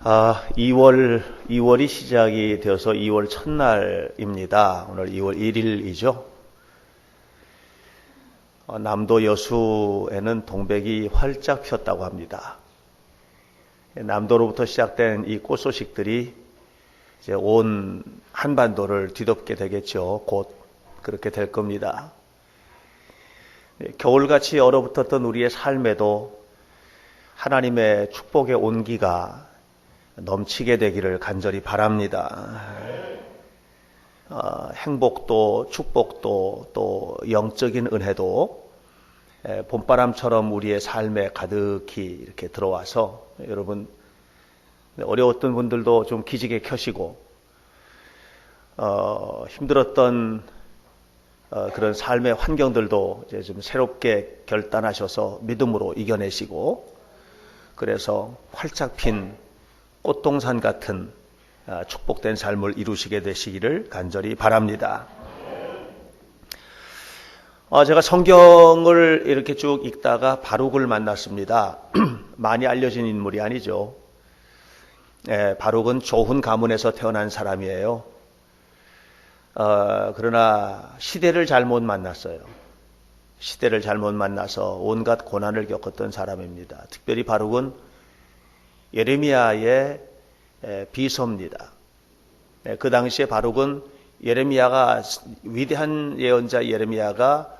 2월이 시작이 되어서 2월 첫날입니다. 오늘 2월 1일이죠. 남도 여수에는 동백이 활짝 폈다고 합니다. 남도로부터 시작된 이 꽃 소식들이 이제 온 한반도를 뒤덮게 되겠죠. 곧 그렇게 될 겁니다. 겨울같이 얼어붙었던 우리의 삶에도 하나님의 축복의 온기가 넘치게 되기를 간절히 바랍니다. 행복도 축복도 또 영적인 은혜도 봄바람처럼 우리의 삶에 가득히 이렇게 들어와서 여러분 어려웠던 분들도 좀 기지개 켜시고 힘들었던 그런 삶의 환경들도 이제 좀 새롭게 결단하셔서 믿음으로 이겨내시고 그래서 활짝 핀 꽃동산 같은 축복된 삶을 이루시게 되시기를 간절히 바랍니다. 제가 성경을 이렇게 쭉 읽다가 바룩을 만났습니다. 많이 알려진 인물이 아니죠. 바룩은 조훈 가문에서 태어난 사람이에요. 그러나 시대를 잘못 만났어요. 시대를 잘못 만나서 온갖 고난을 겪었던 사람입니다. 특별히 바룩은 예레미야의 비서입니다. 그 당시에 바룩은 예레미야가 위대한 예언자 예레미야가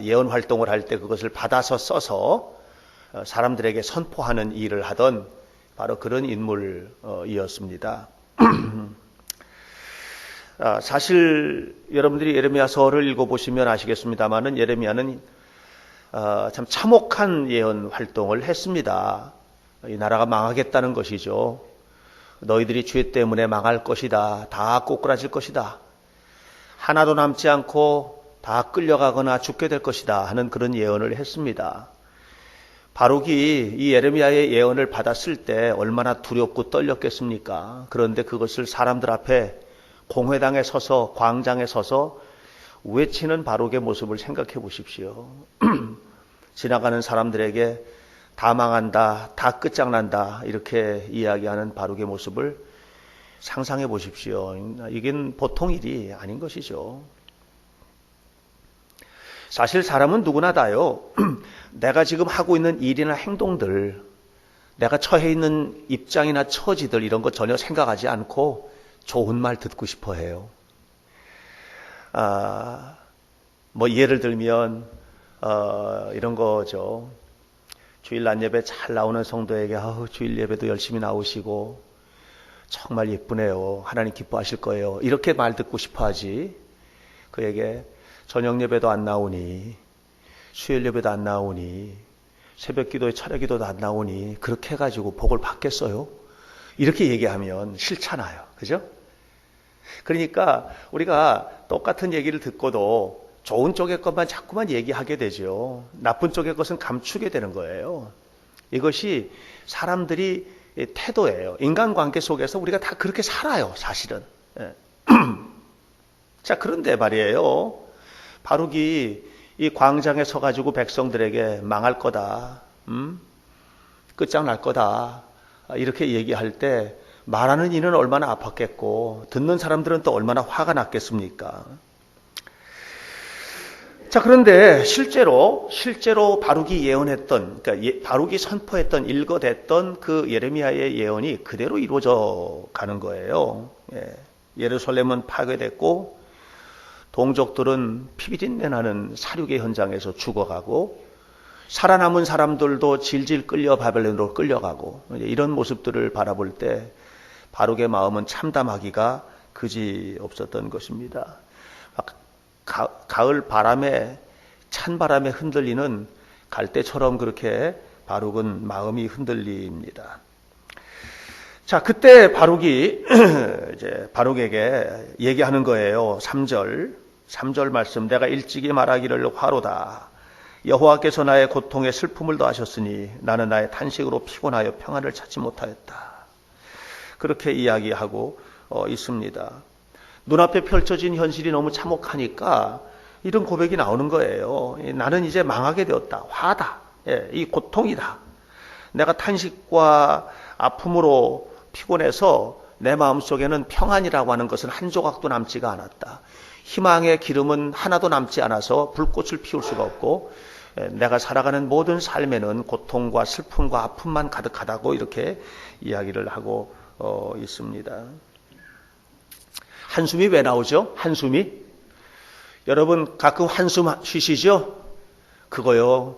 예언 활동을 할 때 그것을 받아서 써서 사람들에게 선포하는 일을 하던 바로 그런 인물이었습니다. 사실 여러분들이 예레미야서를 읽어보시면 아시겠습니다만은 예레미야는 참 참혹한 예언 활동을 했습니다. 이 나라가 망하겠다는 것이죠. 너희들이 죄 때문에 망할 것이다. 다 꼬꾸라질 것이다. 하나도 남지 않고 다 끌려가거나 죽게 될 것이다 하는 그런 예언을 했습니다. 바룩이 이 예레미야의 예언을 받았을 때 얼마나 두렵고 떨렸겠습니까? 그런데 그것을 사람들 앞에 공회당에 서서 광장에 서서 외치는 바룩의 모습을 생각해 보십시오. 지나가는 사람들에게 다 망한다, 다 끝장난다 이렇게 이야기하는 바룩의 모습을 상상해 보십시오. 이건 보통 일이 아닌 것이죠. 사실 사람은 누구나 다요. 내가 지금 하고 있는 일이나 행동들, 내가 처해 있는 입장이나 처지들 이런 거 전혀 생각하지 않고 좋은 말 듣고 싶어 해요. 뭐 예를 들면 이런 거죠. 주일 낮 예배 잘 나오는 성도에게 주일 예배도 열심히 나오시고 정말 예쁘네요. 하나님 기뻐하실 거예요. 이렇게 말 듣고 싶어 하지. 그에게 저녁 예배도 안 나오니 수요일 예배도 안 나오니 새벽 기도에 철야 기도도 안 나오니 그렇게 해가지고 복을 받겠어요? 이렇게 얘기하면 싫잖아요. 그죠? 그러니까 우리가 똑같은 얘기를 듣고도 좋은 쪽의 것만 자꾸만 얘기하게 되죠. 나쁜 쪽의 것은 감추게 되는 거예요. 이것이 사람들이 태도예요. 인간관계 속에서 우리가 다 그렇게 살아요. 사실은. 자, 그런데 말이에요. 바룩이 이 광장에 서가지고 백성들에게 망할 거다. 끝장날 거다. 이렇게 얘기할 때 말하는 이는 얼마나 아팠겠고 듣는 사람들은 또 얼마나 화가 났겠습니까? 자, 그런데 실제로 바룩이 예언했던, 그러니까 바룩이 선포했던, 읽어댔던 그 예레미야의 예언이 그대로 이루어져 가는 거예요. 예루살렘은 파괴됐고 동족들은 피비린내 나는 사륙의 현장에서 죽어가고 살아남은 사람들도 질질 끌려 바벨론으로 끌려가고 이런 모습들을 바라볼 때 바룩의 마음은 참담하기가 그지 없었던 것입니다. 가을 바람에 찬 바람에 흔들리는 갈대처럼 그렇게 바룩은 마음이 흔들립니다. 자, 그때 바룩이 이제 바룩에게 얘기하는 거예요. 3절 말씀. 내가 일찍이 말하기를 화로다. 여호와께서 나의 고통에 슬픔을 더하셨으니 나는 나의 탄식으로 피곤하여 평안을 찾지 못하였다. 그렇게 이야기하고 있습니다. 눈앞에 펼쳐진 현실이 너무 참혹하니까 이런 고백이 나오는 거예요. 나는 이제 망하게 되었다. 화다. 이 고통이다. 내가 탄식과 아픔으로 피곤해서 내 마음속에는 평안이라고 하는 것은 한 조각도 남지가 않았다. 희망의 기름은 하나도 남지 않아서 불꽃을 피울 수가 없고 내가 살아가는 모든 삶에는 고통과 슬픔과 아픔만 가득하다고 이렇게 이야기를 하고 있습니다. 한숨이 왜 나오죠? 한숨이? 여러분 가끔 한숨 쉬시죠? 그거요.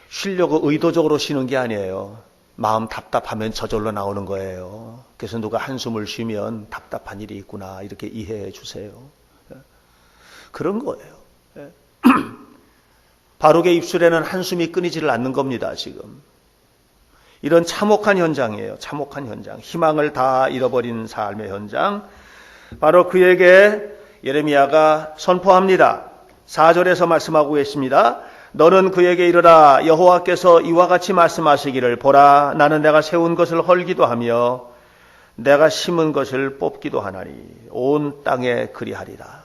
쉬려고 의도적으로 쉬는 게 아니에요. 마음 답답하면 저절로 나오는 거예요. 그래서 누가 한숨을 쉬면 답답한 일이 있구나 이렇게 이해해 주세요. 그런 거예요. 바룩의 입술에는 한숨이 끊이지를 않는 겁니다. 지금 이런 참혹한 현장이에요. 참혹한 현장, 희망을 다 잃어버린 삶의 현장. 바로 그에게 예레미야가 선포합니다. 4절에서 말씀하고 계십니다. 너는 그에게 이르라. 여호와께서 이와 같이 말씀하시기를, 보라, 나는 내가 세운 것을 헐기도 하며 내가 심은 것을 뽑기도 하나니 온 땅에 그리하리라.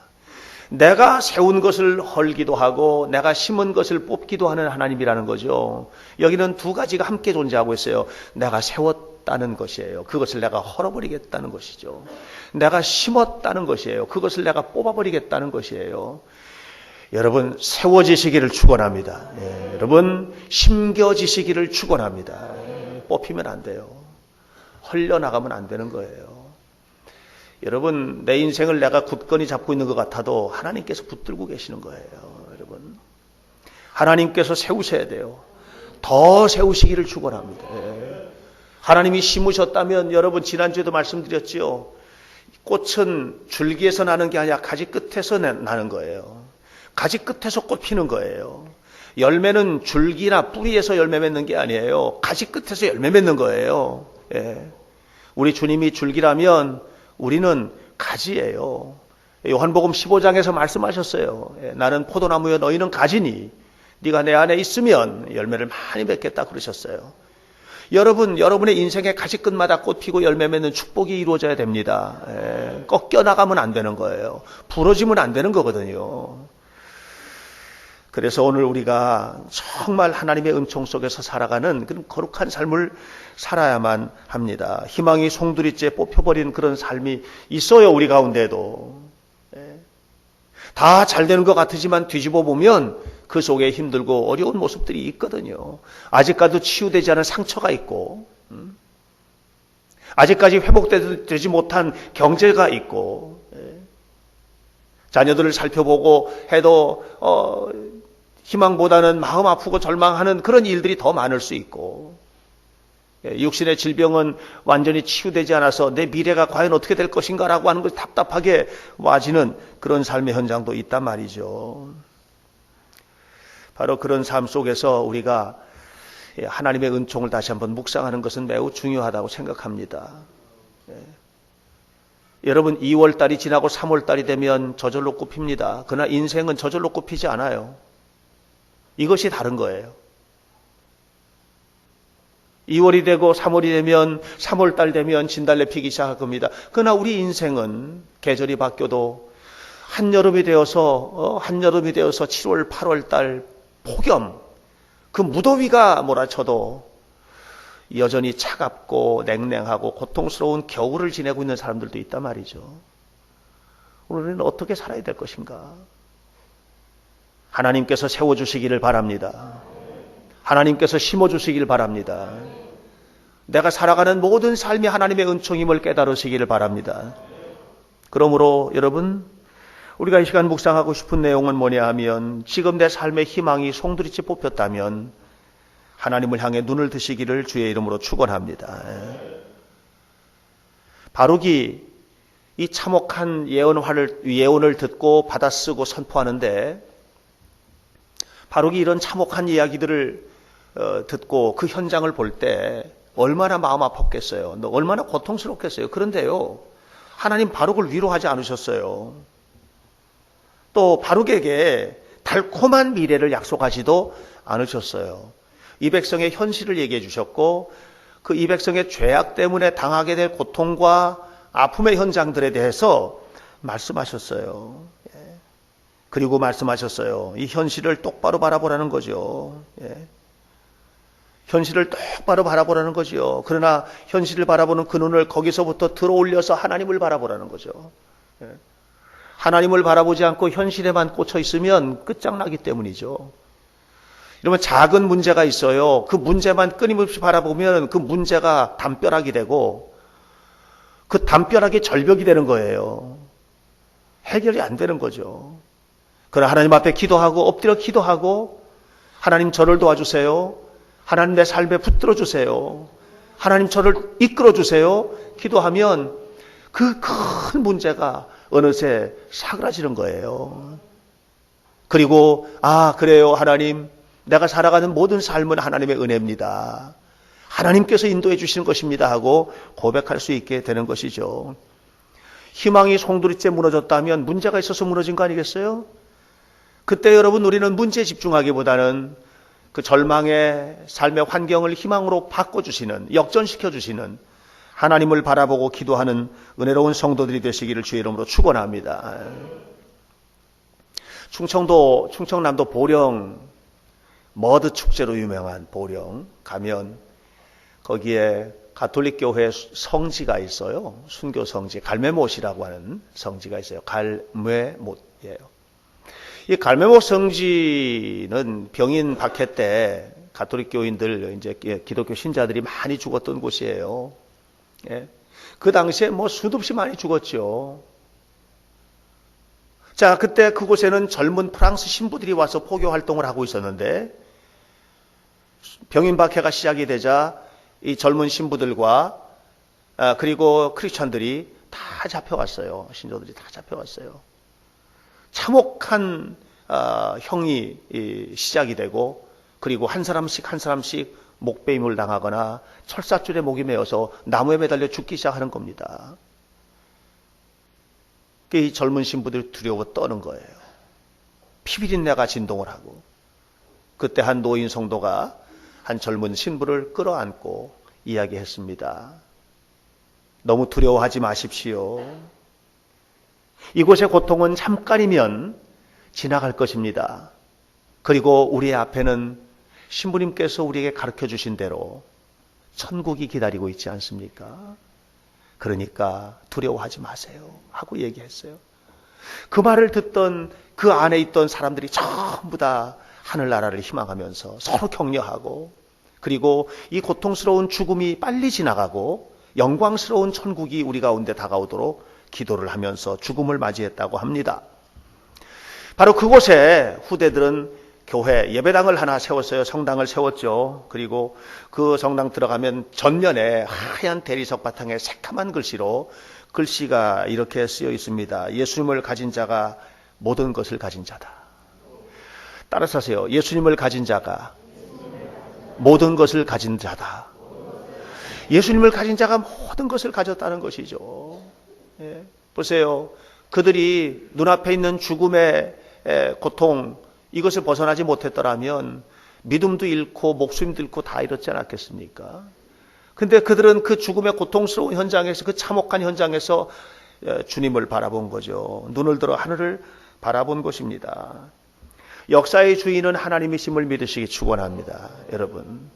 내가 세운 것을 헐기도 하고 내가 심은 것을 뽑기도 하는 하나님이라는 거죠. 여기는 두 가지가 함께 존재하고 있어요. 내가 세웠다는 것이에요. 그것을 내가 헐어버리겠다는 것이죠. 내가 심었다는 것이에요. 그것을 내가 뽑아버리겠다는 것이에요. 여러분 세워지시기를 축원합니다. 여러분 심겨지시기를 축원합니다. 뽑히면 안 돼요. 헐려나가면 안 되는 거예요. 여러분 내 인생을 내가 굳건히 잡고 있는 것 같아도 하나님께서 붙들고 계시는 거예요. 여러분 하나님께서 세우셔야 돼요. 더 세우시기를 축원합니다. 하나님이 심으셨다면 여러분 지난주에도 말씀드렸지요. 꽃은 줄기에서 나는 게 아니라 가지 끝에서 나는 거예요. 가지 끝에서 꽃 피는 거예요. 열매는 줄기나 뿌리에서 열매 맺는 게 아니에요. 가지 끝에서 열매 맺는 거예요. 우리 주님이 줄기라면 우리는 가지예요. 요한복음 15장에서 말씀하셨어요. 나는 포도나무여 너희는 가지니 네가 내 안에 있으면 열매를 많이 맺겠다 그러셨어요. 여러분, 여러분의 인생의 가지끝마다 꽃 피고 열매 맺는 축복이 이루어져야 됩니다. 꺾여나가면 안 되는 거예요. 부러지면 안 되는 거거든요. 그래서 오늘 우리가 정말 하나님의 은총 속에서 살아가는 그런 거룩한 삶을 살아야만 합니다. 희망이 송두리째 뽑혀버린 그런 삶이 있어요. 우리 가운데도. 다 잘 되는 것 같으지만 뒤집어 보면 그 속에 힘들고 어려운 모습들이 있거든요. 아직까지도 치유되지 않은 상처가 있고 아직까지 회복되지 못한 경제가 있고 자녀들을 살펴보고 해도 희망보다는 마음 아프고 절망하는 그런 일들이 더 많을 수 있고 육신의 질병은 완전히 치유되지 않아서 내 미래가 과연 어떻게 될 것인가라고 하는 것이 답답하게 와지는 그런 삶의 현장도 있단 말이죠. 바로 그런 삶 속에서 우리가 하나님의 은총을 다시 한번 묵상하는 것은 매우 중요하다고 생각합니다. 여러분 2월달이 지나고 3월달이 되면 저절로 꽃핍니다. 그러나 인생은 저절로 꽃피지 않아요. 이것이 다른 거예요. 2월이 되고 3월이 되면 3월달 되면 진달래 피기 시작할 겁니다. 그러나 우리 인생은 계절이 바뀌어도 한여름이 되어서 7월 8월달 폭염 그 무더위가 몰아쳐도 여전히 차갑고 냉랭하고 고통스러운 겨울을 지내고 있는 사람들도 있단 말이죠. 우리는 어떻게 살아야 될 것인가? 하나님께서 세워주시기를 바랍니다. 하나님께서 심어주시기를 바랍니다. 내가 살아가는 모든 삶이 하나님의 은총임을 깨달으시기를 바랍니다. 그러므로 여러분 우리가 이 시간 묵상하고 싶은 내용은 뭐냐 하면 지금 내 삶의 희망이 송두리째 뽑혔다면 하나님을 향해 눈을 드시기를 주의 이름으로 축원합니다. 바룩이 이 참혹한 예언을 듣고 받아쓰고 선포하는데 바룩이 이런 참혹한 이야기들을 듣고 그 현장을 볼 때 얼마나 마음 아팠겠어요. 얼마나 고통스럽겠어요. 그런데요, 하나님 바룩을 위로하지 않으셨어요. 또 바룩에게 달콤한 미래를 약속하지도 않으셨어요. 이 백성의 현실을 얘기해 주셨고 그 이 백성의 죄악 때문에 당하게 될 고통과 아픔의 현장들에 대해서 말씀하셨어요. 그리고 말씀하셨어요. 이 현실을 똑바로 바라보라는 거죠. 현실을 똑바로 바라보라는 거죠. 그러나 현실을 바라보는 그 눈을 거기서부터 들어올려서 하나님을 바라보라는 거죠. 하나님을 바라보지 않고 현실에만 꽂혀 있으면 끝장나기 때문이죠. 이러면 작은 문제가 있어요. 그 문제만 끊임없이 바라보면 그 문제가 담벼락이 되고 그 담벼락이 절벽이 되는 거예요. 해결이 안 되는 거죠. 그러나 하나님 앞에 기도하고 엎드려 기도하고 하나님 저를 도와주세요. 하나님 내 삶에 붙들어 주세요. 하나님 저를 이끌어 주세요. 기도하면 그 큰 문제가 어느새 사그라지는 거예요. 그리고 그래요 하나님, 내가 살아가는 모든 삶은 하나님의 은혜입니다. 하나님께서 인도해 주시는 것입니다 하고 고백할 수 있게 되는 것이죠. 희망이 송두리째 무너졌다면 문제가 있어서 무너진 거 아니겠어요? 그때 여러분 우리는 문제에 집중하기보다는 그 절망의 삶의 환경을 희망으로 바꿔주시는, 역전시켜주시는 하나님을 바라보고 기도하는 은혜로운 성도들이 되시기를 주의 이름으로 축원합니다. 충청남도 보령 머드 축제로 유명한 보령 가면 거기에 가톨릭 교회 성지가 있어요. 순교 성지, 갈매못이라고 하는 성지가 있어요. 갈매못이에요. 이 갈매못 성지는 병인 박해 때 가톨릭 교인들, 이제 기독교 신자들이 많이 죽었던 곳이에요. 그 당시에 수도 없이 많이 죽었죠. 자, 그때 그곳에는 젊은 프랑스 신부들이 와서 포교 활동을 하고 있었는데 병인 박해가 시작이 되자 이 젊은 신부들과 그리고 크리스천들이 다 잡혀왔어요. 신도들이 다 잡혀왔어요. 참혹한 형이 시작이 되고 그리고 한 사람씩 목베임을 당하거나 철사줄에 목이 메어서 나무에 매달려 죽기 시작하는 겁니다. 이 젊은 신부들이 두려워 떠는 거예요. 피비린내가 진동을 하고 그때 한 노인 성도가 한 젊은 신부를 끌어안고 이야기했습니다. 너무 두려워하지 마십시오. 이곳의 고통은 잠깐이면 지나갈 것입니다. 그리고 우리 앞에는 신부님께서 우리에게 가르쳐 주신 대로 천국이 기다리고 있지 않습니까? 그러니까 두려워하지 마세요 하고 얘기했어요. 그 말을 듣던 그 안에 있던 사람들이 전부 다 하늘나라를 희망하면서 서로 격려하고 그리고 이 고통스러운 죽음이 빨리 지나가고 영광스러운 천국이 우리 가운데 다가오도록 기도를 하면서 죽음을 맞이했다고 합니다. 바로 그곳에 후대들은 교회 예배당을 하나 세웠어요. 성당을 세웠죠. 그리고 그 성당 들어가면 전면에 하얀 대리석 바탕에 새카만 글씨로 글씨가 이렇게 쓰여 있습니다. 예수님을 가진 자가 모든 것을 가진 자다. 따라서 하세요. 예수님을 가진 자가 모든 것을 가진 자다. 예수님을 가진 자가 모든 것을 가졌다는 것이죠. 보세요. 그들이 눈앞에 있는 죽음의 고통, 이것을 벗어나지 못했더라면 믿음도 잃고 목숨도 잃고 다 잃었지 않았겠습니까? 근데 그들은 그 죽음의 고통스러운 현장에서, 그 참혹한 현장에서 주님을 바라본 거죠. 눈을 들어 하늘을 바라본 것입니다. 역사의 주인은 하나님이심을 믿으시기 축원합니다. 여러분,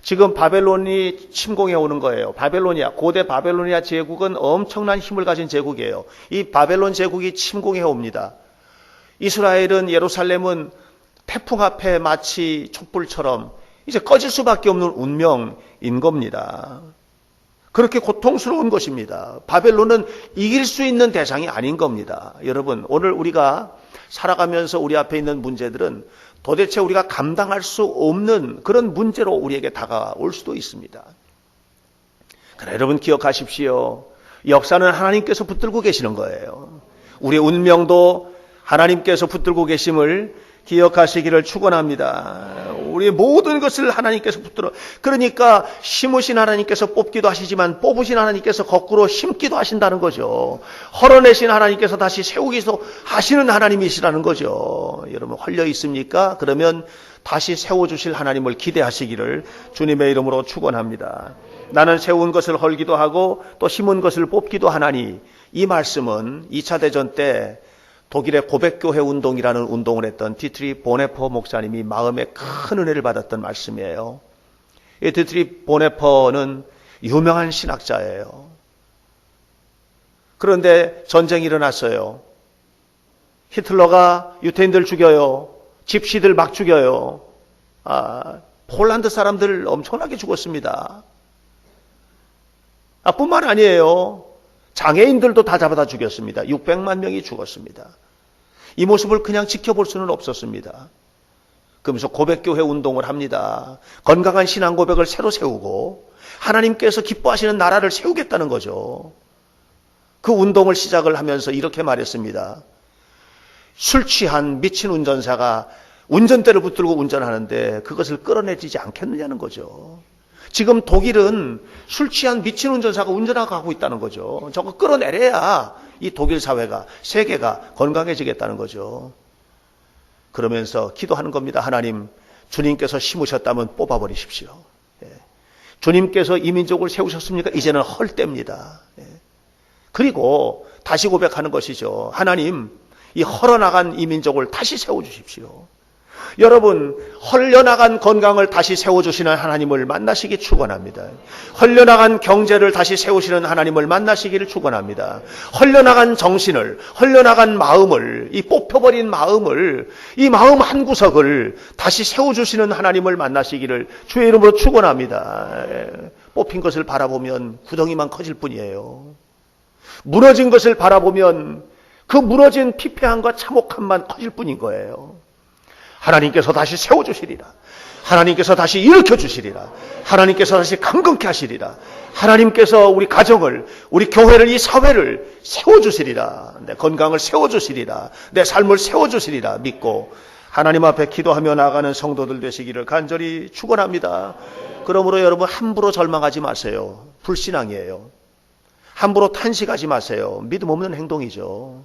지금 바벨론이 침공해 오는 거예요. 고대 바벨로니아 제국은 엄청난 힘을 가진 제국이에요. 이 바벨론 제국이 침공해 옵니다. 이스라엘은, 예루살렘은 태풍 앞에 마치 촛불처럼 이제 꺼질 수밖에 없는 운명인 겁니다. 그렇게 고통스러운 것입니다. 바벨론은 이길 수 있는 대상이 아닌 겁니다. 여러분, 오늘 우리가 살아가면서 우리 앞에 있는 문제들은 도대체 우리가 감당할 수 없는 그런 문제로 우리에게 다가올 수도 있습니다. 그러나 여러분 기억하십시오. 역사는 하나님께서 붙들고 계시는 거예요. 우리의 운명도 하나님께서 붙들고 계심을 기억하시기를 축원합니다. 우리의 모든 것을 하나님께서 붙들어, 그러니까 심으신 하나님께서 뽑기도 하시지만 뽑으신 하나님께서 거꾸로 심기도 하신다는 거죠. 헐어내신 하나님께서 다시 세우기도 하시는 하나님이시라는 거죠. 여러분 헐려 있습니까? 그러면 다시 세워주실 하나님을 기대하시기를 주님의 이름으로 축원합니다. 나는 세운 것을 헐기도 하고 또 심은 것을 뽑기도 하나니, 이 말씀은 2차 대전 때 독일의 고백교회 운동이라는 운동을 했던 디트리 보네퍼 목사님이 마음에 큰 은혜를 받았던 말씀이에요. 이 디트리 보네퍼는 유명한 신학자예요. 그런데 전쟁이 일어났어요. 히틀러가 유태인들 죽여요. 집시들 막 죽여요. 폴란드 사람들 엄청나게 죽었습니다. 뿐만 아니에요. 장애인들도 다 잡아다 죽였습니다. 600만 명이 죽었습니다. 이 모습을 그냥 지켜볼 수는 없었습니다. 그러면서 고백교회 운동을 합니다. 건강한 신앙 고백을 새로 세우고 하나님께서 기뻐하시는 나라를 세우겠다는 거죠. 그 운동을 시작을 하면서 이렇게 말했습니다. 술 취한 미친 운전사가 운전대를 붙들고 운전하는데 그것을 끌어내지지 않겠느냐는 거죠. 지금 독일은 술 취한 미친 운전사가 운전하고 가고 있다는 거죠. 저거 끌어내려야 이 독일 사회가, 세계가 건강해지겠다는 거죠. 그러면서 기도하는 겁니다. 하나님, 주님께서 심으셨다면 뽑아버리십시오. 주님께서 이 민족을 세우셨습니까? 이제는 헐 때입니다. 그리고 다시 고백하는 것이죠. 하나님, 이 헐어나간 이 민족을 다시 세워주십시오. 여러분, 헐려나간 건강을 다시 세워주시는 하나님을 만나시기 축원합니다. 헐려나간 경제를 다시 세우시는 하나님을 만나시기를 축원합니다. 헐려나간 정신을, 헐려나간 마음을, 이 뽑혀버린 마음을, 이 마음 한 구석을 다시 세워주시는 하나님을 만나시기를 주의 이름으로 축원합니다. 뽑힌 것을 바라보면 구덩이만 커질 뿐이에요. 무너진 것을 바라보면 그 무너진 피폐함과 참혹함만 커질 뿐인 거예요. 하나님께서 다시 세워주시리라. 하나님께서 다시 일으켜주시리라. 하나님께서 다시 강건케 하시리라. 하나님께서 우리 가정을, 우리 교회를, 이 사회를 세워주시리라. 내 건강을 세워주시리라. 내 삶을 세워주시리라 믿고 하나님 앞에 기도하며 나아가는 성도들 되시기를 간절히 축원합니다. 그러므로 여러분 함부로 절망하지 마세요. 불신앙이에요. 함부로 탄식하지 마세요. 믿음 없는 행동이죠.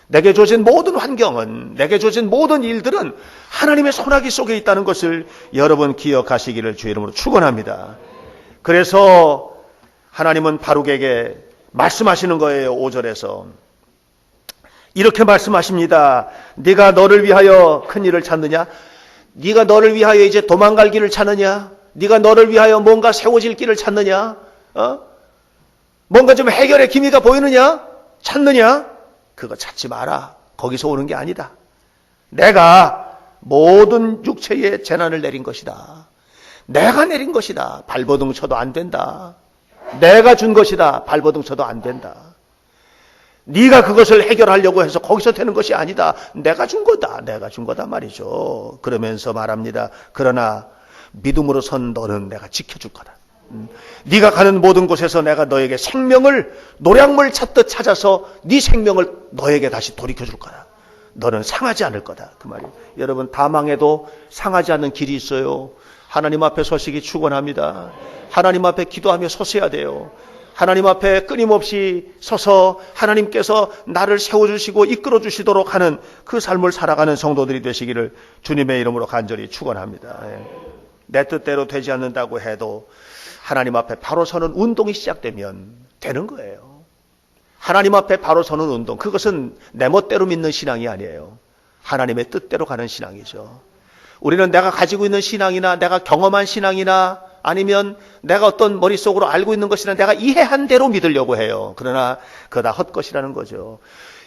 내게 주어진 모든 환경은, 내게 주어진 모든 일들은 하나님의 손아귀 속에 있다는 것을 여러분 기억하시기를 주의 이름으로 축원합니다. 그래서 하나님은 바룩에게 말씀하시는 거예요. 5절에서 이렇게 말씀하십니다. 네가 너를 위하여 큰 일을 찾느냐? 네가 너를 위하여 이제 도망갈 길을 찾느냐? 네가 너를 위하여 뭔가 세워질 길을 찾느냐? 뭔가 좀 해결의 기미가 보이느냐? 찾느냐? 그거 찾지 마라. 거기서 오는 게 아니다. 내가 모든 육체의 재난을 내린 것이다. 내가 내린 것이다. 발버둥 쳐도 안 된다. 내가 준 것이다. 발버둥 쳐도 안 된다. 네가 그것을 해결하려고 해서 거기서 되는 것이 아니다. 내가 준 거다. 내가 준 거다 말이죠. 그러면서 말합니다. 그러나 믿음으로 선 너는 내가 지켜줄 거다. 네가 가는 모든 곳에서 내가 너에게 생명을 노량물 찾듯 찾아서 네 생명을 너에게 다시 돌이켜줄 거다. 너는 상하지 않을 거다. 그 말이에요. 여러분 다 망해도 상하지 않는 길이 있어요. 하나님 앞에 서시기 축원합니다. 하나님 앞에 기도하며 서셔야 돼요. 하나님 앞에 끊임없이 서서 하나님께서 나를 세워주시고 이끌어주시도록 하는 그 삶을 살아가는 성도들이 되시기를 주님의 이름으로 간절히 축원합니다. 내 뜻대로 되지 않는다고 해도 하나님 앞에 바로 서는 운동이 시작되면 되는 거예요. 하나님 앞에 바로 서는 운동, 그것은 내 멋대로 믿는 신앙이 아니에요. 하나님의 뜻대로 가는 신앙이죠. 우리는 내가 가지고 있는 신앙이나 내가 경험한 신앙이나 아니면 내가 어떤 머릿속으로 알고 있는 것이나 내가 이해한 대로 믿으려고 해요. 그러나 그거 다 헛것이라는 거죠.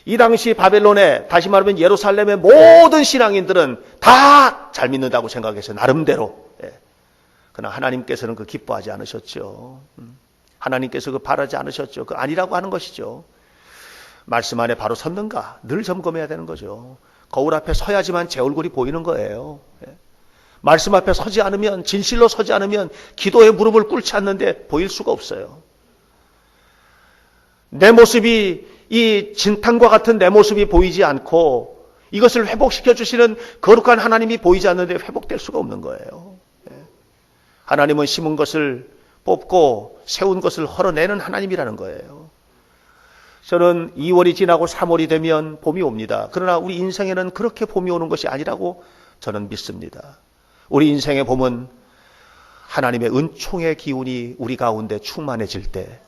이 당시 바벨론에, 다시 말하면 예루살렘의 모든 신앙인들은 다 잘 믿는다고 생각했어요. 나름대로. 그러나 하나님께서는 그 기뻐하지 않으셨죠. 하나님께서 그 바라지 않으셨죠. 그 아니라고 하는 것이죠. 말씀 안에 바로 섰는가 늘 점검해야 되는 거죠. 거울 앞에 서야지만 제 얼굴이 보이는 거예요. 말씀 앞에 서지 않으면, 진실로 서지 않으면 기도의 무릎을 꿇지 않는데 보일 수가 없어요. 내 모습이, 이 진탕과 같은 내 모습이 보이지 않고 이것을 회복시켜 주시는 거룩한 하나님이 보이지 않는데 회복될 수가 없는 거예요. 하나님은 심은 것을 뽑고 세운 것을 헐어내는 하나님이라는 거예요. 저는 2월이 지나고 3월이 되면 봄이 옵니다. 그러나 우리 인생에는 그렇게 봄이 오는 것이 아니라고 저는 믿습니다. 우리 인생의 봄은 하나님의 은총의 기운이 우리 가운데 충만해질 때,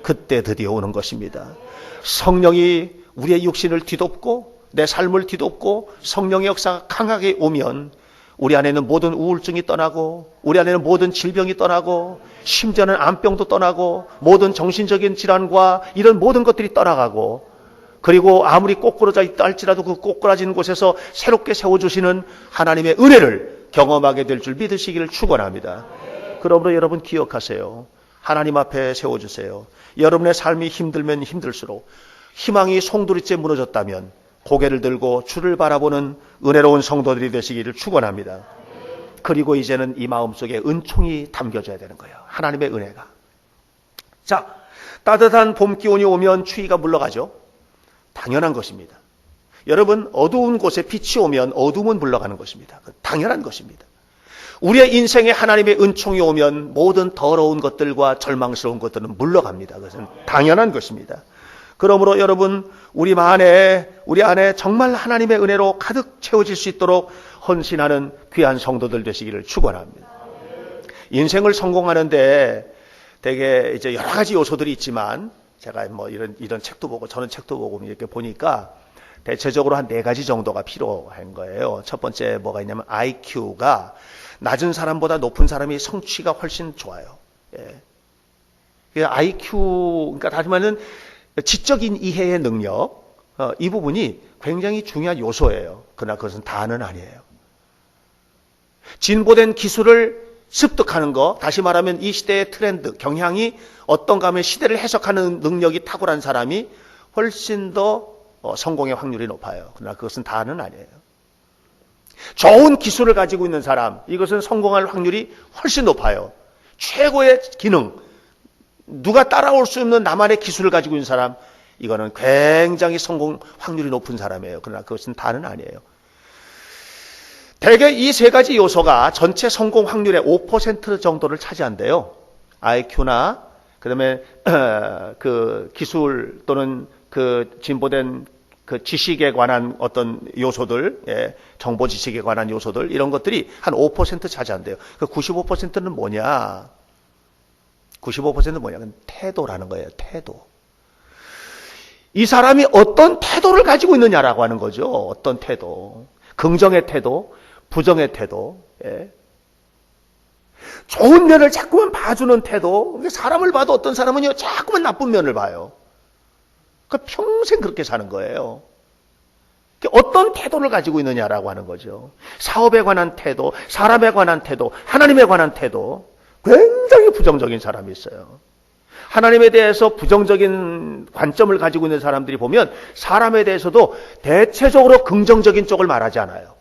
그때 드디어 오는 것입니다. 성령이 우리의 육신을 뒤덮고 내 삶을 뒤덮고 성령의 역사가 강하게 오면 우리 안에는 모든 우울증이 떠나고, 우리 안에는 모든 질병이 떠나고, 심지어는 암병도 떠나고, 모든 정신적인 질환과 이런 모든 것들이 떠나가고, 그리고 아무리 꼬꾸라져 있다 할지라도 그 꼬꾸라진 곳에서 새롭게 세워주시는 하나님의 은혜를 경험하게 될 줄 믿으시기를 축원합니다. 그러므로 여러분 기억하세요. 하나님 앞에 세워주세요. 여러분의 삶이 힘들면 힘들수록, 희망이 송두리째 무너졌다면 고개를 들고 주를 바라보는 은혜로운 성도들이 되시기를 축원합니다. 그리고 이제는 이 마음속에 은총이 담겨져야 되는 거예요. 하나님의 은혜가. 자, 따뜻한 봄 기온이 오면 추위가 물러가죠. 당연한 것입니다. 여러분, 어두운 곳에 빛이 오면 어둠은 물러가는 것입니다. 당연한 것입니다. 우리의 인생에 하나님의 은총이 오면 모든 더러운 것들과 절망스러운 것들은 물러갑니다. 그것은 당연한 것입니다. 그러므로 여러분, 우리 안에 정말 하나님의 은혜로 가득 채워질 수 있도록 헌신하는 귀한 성도들 되시기를 축원합니다. 인생을 성공하는데 되게 이제 여러 가지 요소들이 있지만, 제가 뭐 이런 책도 보고, 저는 책도 보고 이렇게 보니까 대체적으로 한 4가지 정도가 필요한 거예요. 첫 번째 뭐가 있냐면 IQ가 낮은 사람보다 높은 사람이 성취가 훨씬 좋아요. 예. IQ, 그러니까 다시 말하면 지적인 이해의 능력, 이 부분이 굉장히 중요한 요소예요. 그러나 그것은 다는 아니에요. 진보된 기술을 습득하는 거, 다시 말하면 이 시대의 트렌드, 경향이 어떤가 하면 시대를 해석하는 능력이 탁월한 사람이 훨씬 더 성공의 확률이 높아요. 그러나 그것은 다는 아니에요. 좋은 기술을 가지고 있는 사람, 이것은 성공할 확률이 훨씬 높아요. 최고의 기능, 누가 따라올 수 없는 나만의 기술을 가지고 있는 사람, 이거는 굉장히 성공 확률이 높은 사람이에요. 그러나 그것은 다는 아니에요. 대개 이 3가지 요소가 전체 성공 확률의 5% 정도를 차지한대요. IQ나 그다음에 그 기술 또는 그 진보된 그 지식에 관한 어떤 요소들, 예, 정보 지식에 관한 요소들, 이런 것들이 한 5% 차지한대요. 그 95%는 뭐냐? 95%는 뭐냐면 태도라는 거예요. 태도. 이 사람이 어떤 태도를 가지고 있느냐라고 하는 거죠. 어떤 태도. 긍정의 태도, 부정의 태도. 예. 좋은 면을 자꾸만 봐주는 태도. 사람을 봐도 어떤 사람은요, 자꾸만 나쁜 면을 봐요. 그러니까 평생 그렇게 사는 거예요. 어떤 태도를 가지고 있느냐라고 하는 거죠. 사업에 관한 태도, 사람에 관한 태도, 하나님에 관한 태도. 굉장히 부정적인 사람이 있어요. 하나님에 대해서 부정적인 관점을 가지고 있는 사람들이 보면 사람에 대해서도 대체적으로 긍정적인 쪽을 말하지 않아요.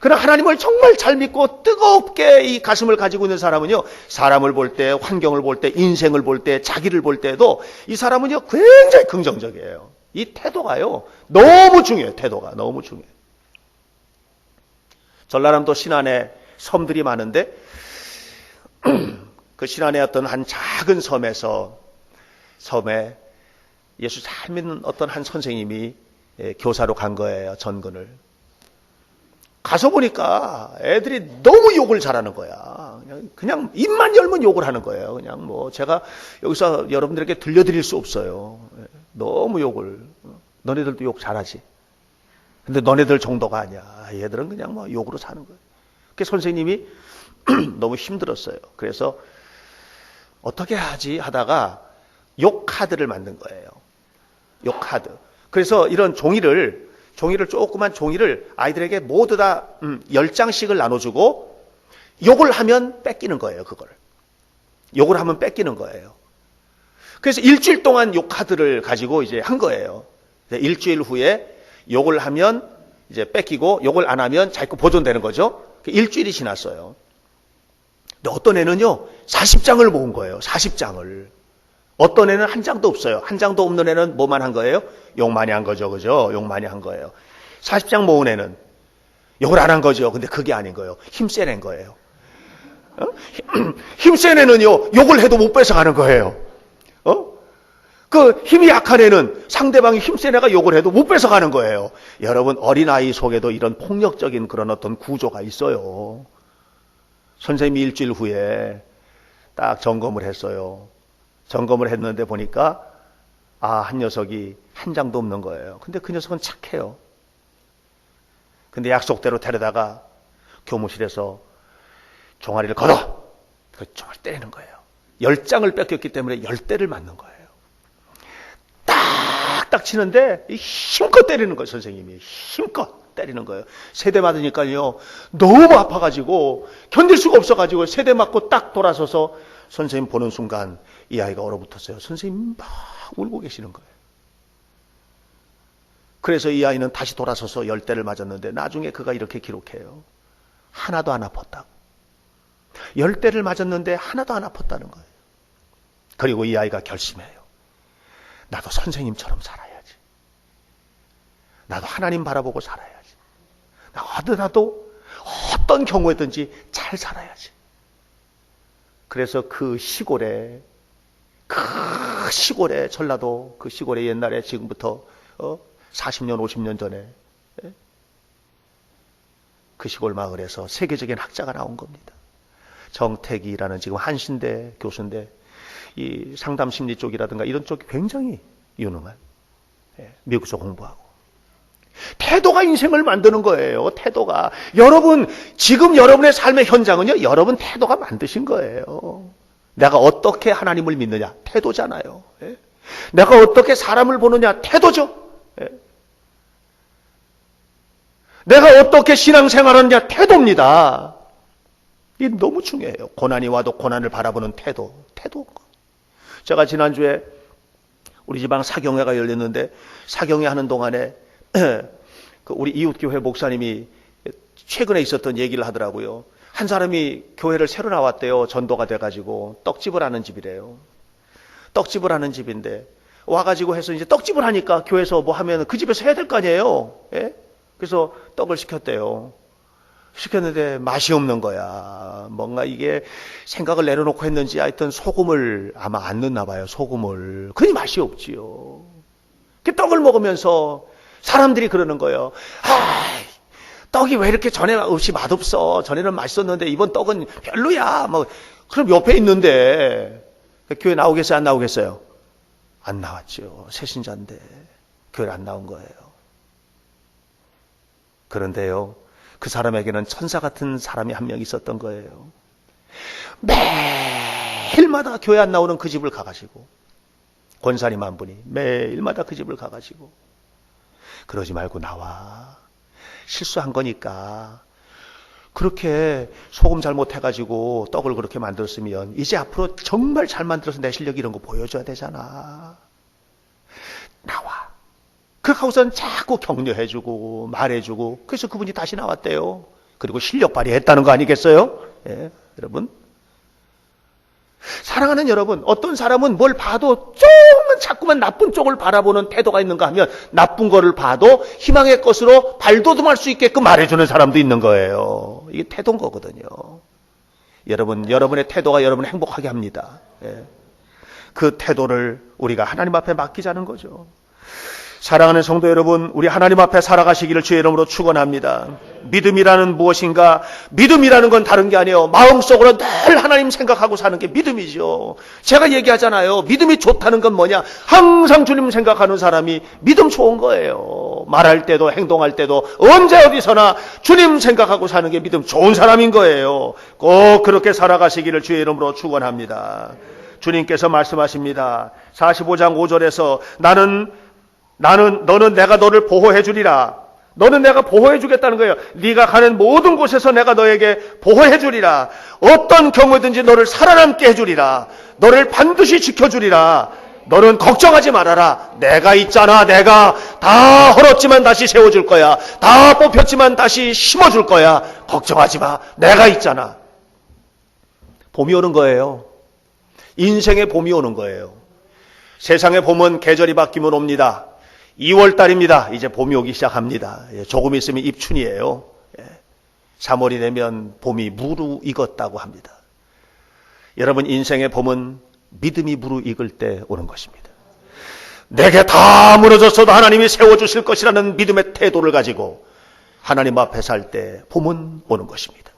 그러나 하나님을 정말 잘 믿고 뜨겁게 이 가슴을 가지고 있는 사람은요, 사람을 볼 때, 환경을 볼 때, 인생을 볼 때, 자기를 볼 때도 이 사람은요, 굉장히 긍정적이에요. 이 태도가요, 너무 중요해요. 태도가 너무 중요해요. 전라남도 신안에 섬들이 많은데 그 신안의 어떤 한 작은 섬에 예수 잘 믿는 어떤 한 선생님이 교사로 간 거예요. 전근을. 가서 보니까 애들이 너무 욕을 잘하는 거야. 그냥 입만 열면 욕을 하는 거예요. 그냥 뭐 제가 여기서 여러분들에게 들려드릴 수 없어요. 너무 욕을. 너네들도 욕 잘하지. 근데 너네들 정도가 아니야. 얘들은 그냥 뭐 욕으로 사는 거예요. 그 선생님이 너무 힘들었어요. 그래서 어떻게 하지 하다가 욕 카드를 만든 거예요. 욕 카드. 그래서 이런 조그만 종이를 아이들에게 모두 다 10장씩을 나눠주고 욕을 하면 뺏기는 거예요. 그걸. 욕을 하면 뺏기는 거예요. 그래서 일주일 동안 욕 카드를 가지고 이제 한 거예요. 일주일 후에 욕을 하면 이제 뺏기고 욕을 안 하면 자기 거 보존되는 거죠. 일주일이 지났어요. 근데 어떤 애는요, 40장을 모은 거예요. 40장을. 어떤 애는 한 장도 없어요. 한 장도 없는 애는 뭐만 한 거예요? 욕 많이 한 거죠. 그죠? 욕 많이 한 거예요. 40장 모은 애는 욕을 안 한 거죠. 근데 그게 아닌 거예요. 힘센 애인 거예요. 힘센 애는요, 욕을 해도 못 뺏어가는 거예요. 그 힘이 약한 애는 상대방이 힘센 애가 욕을 해도 못 뺏어가는 거예요. 여러분, 어린아이 속에도 이런 폭력적인 그런 어떤 구조가 있어요. 선생님이 일주일 후에 딱 점검을 했어요. 점검을 했는데 보니까 한 녀석이 한 장도 없는 거예요. 근데 그 녀석은 착해요. 근데 약속대로 데려다가 교무실에서 종아리를 걷어! 그 종을 때리는 거예요. 10장을 뺏겼기 때문에 10대를 맞는 거예요. 딱딱 치는데 힘껏 때리는 거예요. 선생님이 힘껏 때리는 거예요. 3대 맞으니까요 너무 아파가지고 견딜 수가 없어가지고 3대 맞고 딱 돌아서서 선생님 보는 순간 이 아이가 얼어붙었어요. 선생님 막 울고 계시는 거예요. 그래서 이 아이는 다시 돌아서서 10대를 맞았는데 나중에 그가 이렇게 기록해요. 하나도 안 아팠다고. 10대를 맞았는데 하나도 안 아팠다는 거예요. 그리고 이 아이가 결심해요. 나도 선생님처럼 살아야지. 나도 하나님 바라보고 살아야지. 나도 어떤 경우에든지 잘 살아야지. 그래서 그 시골에 전라도 그 시골에 옛날에 지금부터 40년 50년 전에 그 시골 마을에서 세계적인 학자가 나온 겁니다. 정택이라는 지금 한신대 교수인데 이 상담 심리 쪽이라든가 이런 쪽이 굉장히 유능한, 미국에서 공부하고. 태도가 인생을 만드는 거예요. 태도가. 여러분 지금 여러분의 삶의 현장은요 여러분 태도가 만드신 거예요. 내가 어떻게 하나님을 믿느냐 태도잖아요. 내가 어떻게 사람을 보느냐 태도죠. 내가 어떻게 신앙생활하느냐 태도입니다. 이게 너무 중요해요. 고난이 와도 고난을 바라보는 태도. 제가 지난주에 우리 지방 사경회가 열렸는데 사경회 하는 동안에 그 우리 이웃교회 목사님이 최근에 있었던 얘기를 하더라고요. 한 사람이 교회를 새로 나왔대요. 전도가 돼가지고 떡집을 하는 집이래요. 떡집을 하는 집인데 와가지고 해서 이제 떡집을 하니까 교회에서 뭐 하면 그 집에서 해야 될 거 아니에요. 그래서 떡을 시켰대요. 시켰는데 맛이 없는 거야. 뭔가 이게 생각을 내려놓고 했는지 하여튼 소금을 아마 안 넣나 봐요. 소금을. 그러니 맛이 없지요. 그 떡을 먹으면서 사람들이 그러는 거예요. 떡이 왜 이렇게 전에 없이 맛없어. 전에는 맛있었는데 이번 떡은 별로야. 뭐 그럼 옆에 있는데 교회 나오겠어요? 안 나오겠어요? 안 나왔죠. 새신자인데 교회를 안 나온 거예요. 그런데요. 그 사람에게는 천사 같은 사람이 한 명 있었던 거예요. 매일마다 교회 안 나오는 그 집을 가가지고 권사님 한 분이 매일마다 그 집을 가가지고 그러지 말고 나와. 실수한 거니까. 그렇게 소금 잘못해가지고 떡을 그렇게 만들었으면 이제 앞으로 정말 잘 만들어서 내 실력 이런 거 보여줘야 되잖아. 나와. 그렇게 하고선 자꾸 격려해주고 말해주고 그래서 그분이 다시 나왔대요. 그리고 실력 발휘했다는 거 아니겠어요? 여러분. 사랑하는 여러분, 어떤 사람은 뭘 봐도 조금만 자꾸만 나쁜 쪽을 바라보는 태도가 있는가 하면 나쁜 거를 봐도 희망의 것으로 발돋움할 수 있게끔 말해주는 사람도 있는 거예요. 이게 태도인 거거든요. 여러분의 태도가 여러분을 행복하게 합니다. 그 태도를 우리가 하나님 앞에 맡기자는 거죠. 사랑하는 성도 여러분, 우리 하나님 앞에 살아가시기를 주의 이름으로 축원합니다. 믿음이라는 무엇인가? 믿음이라는 건 다른 게 아니에요. 마음속으로 늘 하나님 생각하고 사는 게 믿음이죠. 제가 얘기하잖아요. 믿음이 좋다는 건 뭐냐? 항상 주님 생각하는 사람이 믿음 좋은 거예요. 말할 때도 행동할 때도 언제 어디서나 주님 생각하고 사는 게 믿음 좋은 사람인 거예요. 꼭 그렇게 살아가시기를 주의 이름으로 축원합니다. 주님께서 말씀하십니다. 45장 5절에서 너는 내가 너를 보호해 주리라. 너는 내가 보호해 주겠다는 거예요. 네가 가는 모든 곳에서 내가 너에게 보호해 주리라. 어떤 경우든지 너를 살아남게 해 주리라. 너를 반드시 지켜 주리라. 너는 걱정하지 말아라. 내가 있잖아. 내가 다 헐었지만 다시 세워줄 거야. 다 뽑혔지만 다시 심어줄 거야. 걱정하지 마. 내가 있잖아. 봄이 오는 거예요. 인생의 봄이 오는 거예요. 세상의 봄은 계절이 바뀌면 옵니다. 2월달입니다. 이제 봄이 오기 시작합니다. 조금 있으면 입춘이에요. 3월이 되면 봄이 무르익었다고 합니다. 여러분, 인생의 봄은 믿음이 무르익을 때 오는 것입니다. 내게 다 무너졌어도 하나님이 세워주실 것이라는 믿음의 태도를 가지고 하나님 앞에 살 때 봄은 오는 것입니다.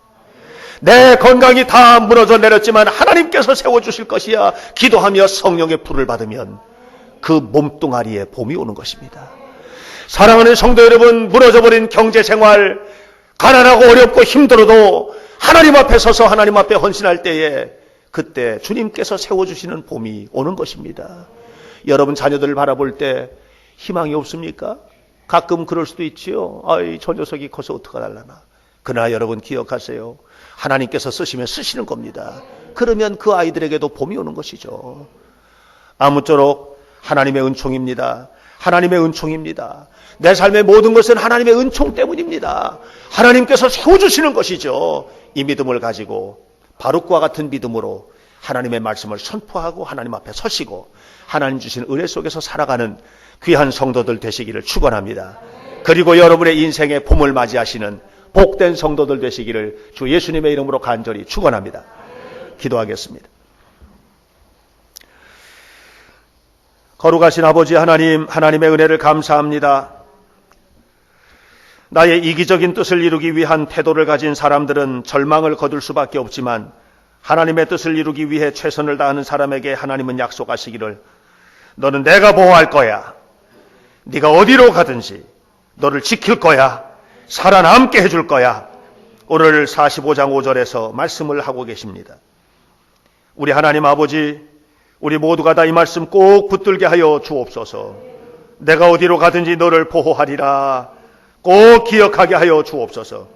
내 건강이 다 무너져 내렸지만 하나님께서 세워주실 것이야 기도하며 성령의 불을 받으면 그 몸뚱아리에 봄이 오는 것입니다. 사랑하는 성도 여러분, 무너져버린 경제생활, 가난하고 어렵고 힘들어도 하나님 앞에 서서 하나님 앞에 헌신할 때에 그때 주님께서 세워주시는 봄이 오는 것입니다. 여러분 자녀들을 바라볼 때 희망이 없습니까? 가끔 그럴 수도 있지요. 아이, 저 녀석이 커서 어떡하달라나. 그러나 여러분 기억하세요. 하나님께서 쓰시면 쓰시는 겁니다. 그러면 그 아이들에게도 봄이 오는 것이죠. 아무쪼록 하나님의 은총입니다. 하나님의 은총입니다. 내 삶의 모든 것은 하나님의 은총 때문입니다. 하나님께서 세워주시는 것이죠. 이 믿음을 가지고 바룩과 같은 믿음으로 하나님의 말씀을 선포하고 하나님 앞에 서시고 하나님 주신 은혜 속에서 살아가는 귀한 성도들 되시기를 축원합니다. 그리고 여러분의 인생의 봄을 맞이하시는 복된 성도들 되시기를 주 예수님의 이름으로 간절히 축원합니다. 기도하겠습니다. 거룩하신 아버지 하나님, 하나님의 은혜를 감사합니다. 나의 이기적인 뜻을 이루기 위한 태도를 가진 사람들은 절망을 거둘 수밖에 없지만 하나님의 뜻을 이루기 위해 최선을 다하는 사람에게 하나님은 약속하시기를 너는 내가 보호할 거야. 네가 어디로 가든지 너를 지킬 거야. 살아남게 해줄 거야. 오늘 45장 5절에서 말씀을 하고 계십니다. 우리 하나님 아버지, 우리 모두가 다 이 말씀 꼭 붙들게 하여 주옵소서. 내가 어디로 가든지 너를 보호하리라. 꼭 기억하게 하여 주옵소서.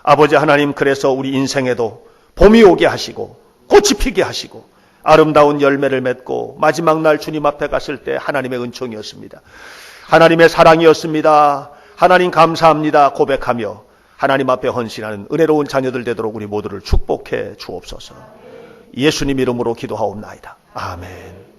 아버지 하나님, 그래서 우리 인생에도 봄이 오게 하시고 꽃이 피게 하시고 아름다운 열매를 맺고 마지막 날 주님 앞에 갔을 때 하나님의 은총이었습니다. 하나님의 사랑이었습니다. 하나님 감사합니다 고백하며 하나님 앞에 헌신하는 은혜로운 자녀들 되도록 우리 모두를 축복해 주옵소서. 예수님 이름으로 기도하옵나이다. 아멘.